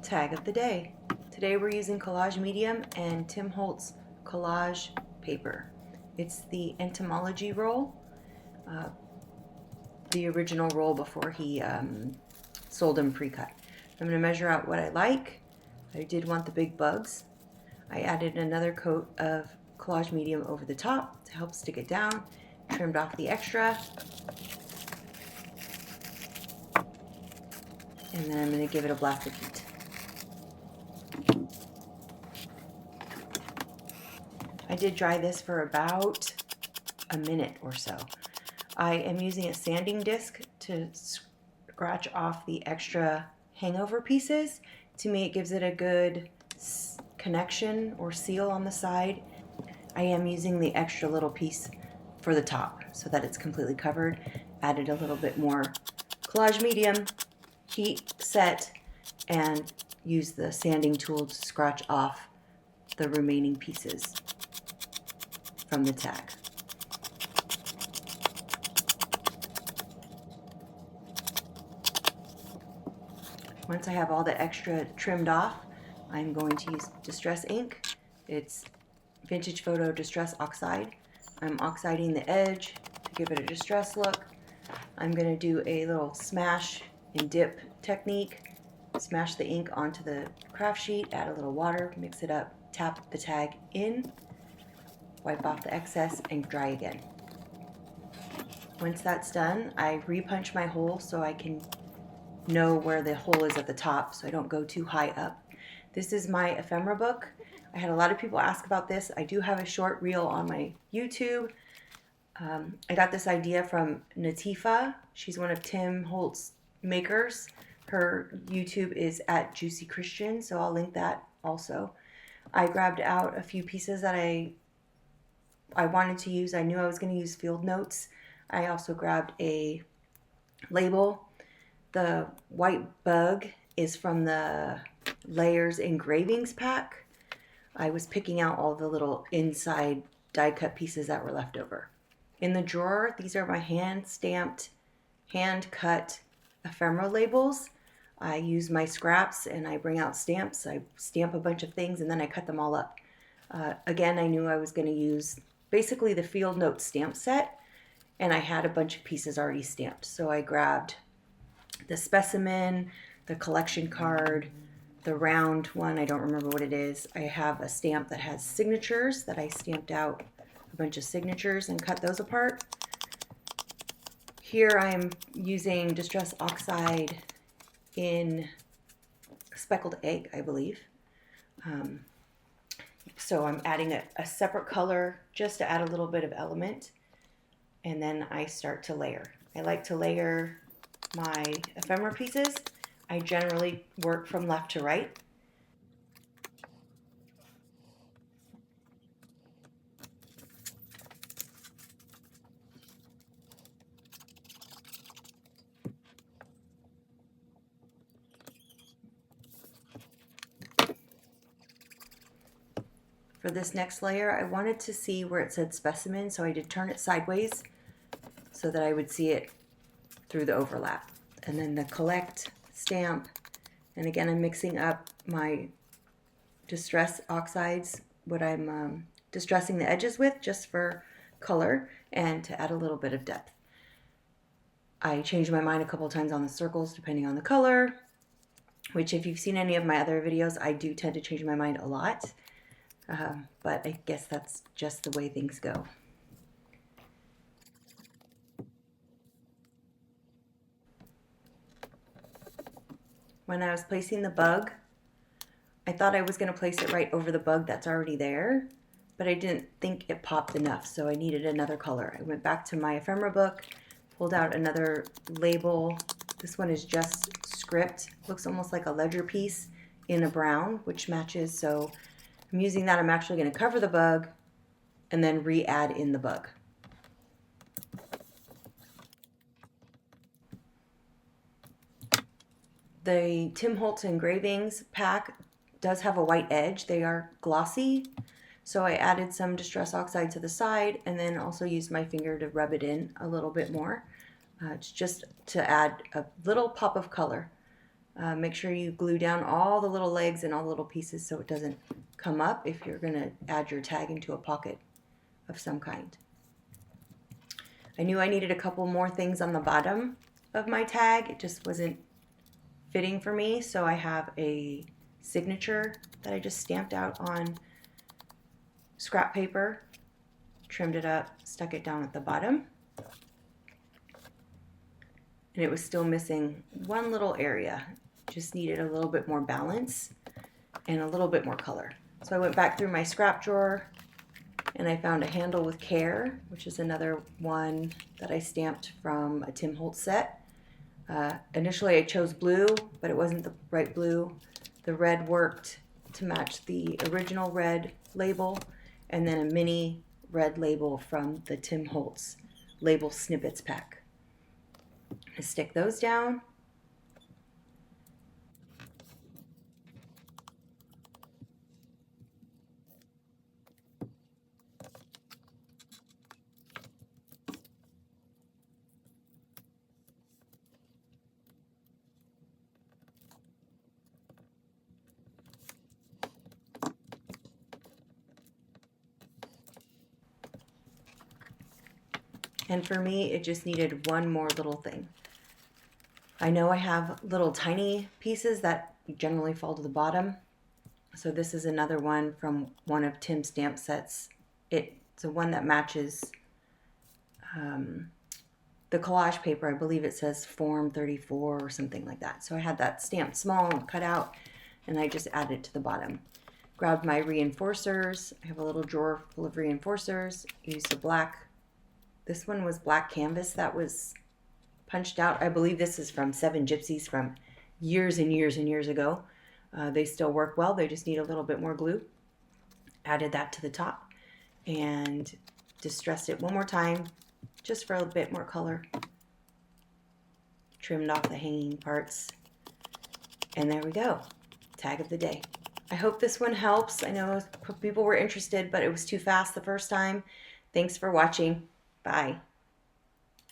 Tag of the day. Today we're using Collage Medium and Tim Holtz Collage Paper. It's the entomology roll, the original roll before he sold them pre-cut. I'm going to measure out what I like. I did want the big bugs. I added another coat of Collage Medium over the top to help stick it down, trimmed off the extra, and then I'm going to give it a blast of heat. I did dry this for about a minute or so. I am using a sanding disc to scratch off the extra hangover pieces. To me, it gives it a good connection or seal on the side. I am using the extra little piece for the top so that it's completely covered. Added a little bit more Collage Medium, heat set, and used the sanding tool to scratch off the remaining pieces from the tag. Once I have all the extra trimmed off, I'm going to use Distress ink. It's Vintage Photo Distress Oxide. I'm oxiding the edge to give it a distress look. I'm going to do a little smash and dip technique. Smash the ink onto the craft sheet, add a little water, mix it up, tap the tag in, wipe off the excess, and dry again. Once that's done, I repunch my hole so I can know where the hole is at the top so I don't go too high up. This is my ephemera book. I had a lot of people ask about this. I do have a short reel on my YouTube. I got this idea from Natifa. She's one of Tim Holtz's makers. Her YouTube is at Juicy Christian, so I'll link that also. I grabbed out a few pieces that I wanted to use. I knew I was going to use field notes. I also grabbed a label. The white bug is from the Layers Engravings pack. I was picking out all the little inside die cut pieces that were left over. In the drawer, these are my hand-stamped, hand-cut ephemera labels. I use my scraps and I bring out stamps. I stamp a bunch of things and then I cut them all up. Again, I knew I was going to use basically the field note stamp set, and I had a bunch of pieces already stamped. So I grabbed the specimen, the collection card, the round one, I don't remember what it is. I have a stamp that has signatures that I stamped out a bunch of signatures and cut those apart. Here I am using Distress Oxide in Speckled Egg, I believe. So I'm adding a separate color just to add a little bit of element, and then I start to layer. I like to layer my ephemera pieces. I generally work from left to right. For this next layer, I wanted to see where it said specimen, so I did turn it sideways so that I would see it through the overlap. And then the collect stamp, and again I'm mixing up my distress oxides, what I'm distressing the edges with just for color and to add a little bit of depth. I changed my mind a couple times on the circles depending on the color, which if you've seen any of my other videos, I do tend to change my mind a lot, but I guess that's just the way things go. When I was placing the bug, I thought I was going to place it right over the bug that's already there, but I didn't think it popped enough, so I needed another color. I went back to my ephemera book, pulled out another label. This one is just script. Looks almost like a ledger piece in a brown, which matches, so I'm using that. I'm actually going to cover the bug and then re-add in the bug. The Tim Holtz Engravings pack does have a white edge. They are glossy, so I added some Distress Oxide to the side and then also used my finger to rub it in a little bit more. It's just to add a little pop of color. Make sure you glue down all the little legs and all the little pieces so it doesn't come up if you're going to add your tag into a pocket of some kind. I knew I needed a couple more things on the bottom of my tag. It just wasn't fitting for me, so I have a signature that I just stamped out on scrap paper, trimmed it up, stuck it down at the bottom, and it was still missing one little area. Just needed a little bit more balance and a little bit more color. So I went back through my scrap drawer and I found a handle with care, which is another one that I stamped from a Tim Holtz set. Initially I chose blue, but it wasn't the right blue. The red worked to match the original red label, and then a mini red label from the Tim Holtz label snippets pack. I stick those down. And for me, it just needed one more little thing. I know I have little tiny pieces that generally fall to the bottom. So this is another one from one of Tim's stamp sets. It's a one that matches the collage paper. I believe it says Form 34 or something like that. So I had that stamped small and cut out, and I just added it to the bottom. Grabbed my reinforcers. I have a little drawer full of reinforcers. Used a black. This one was black canvas that was punched out. I believe this is from Seven Gypsies from years and years and years ago. They still work well. They just need a little bit more glue. Added that to the top and distressed it one more time just for a bit more color. Trimmed off the hanging parts. And there we go. Tag of the day. I hope this one helps. I know people were interested, but it was too fast the first time. Thanks for watching. Bye.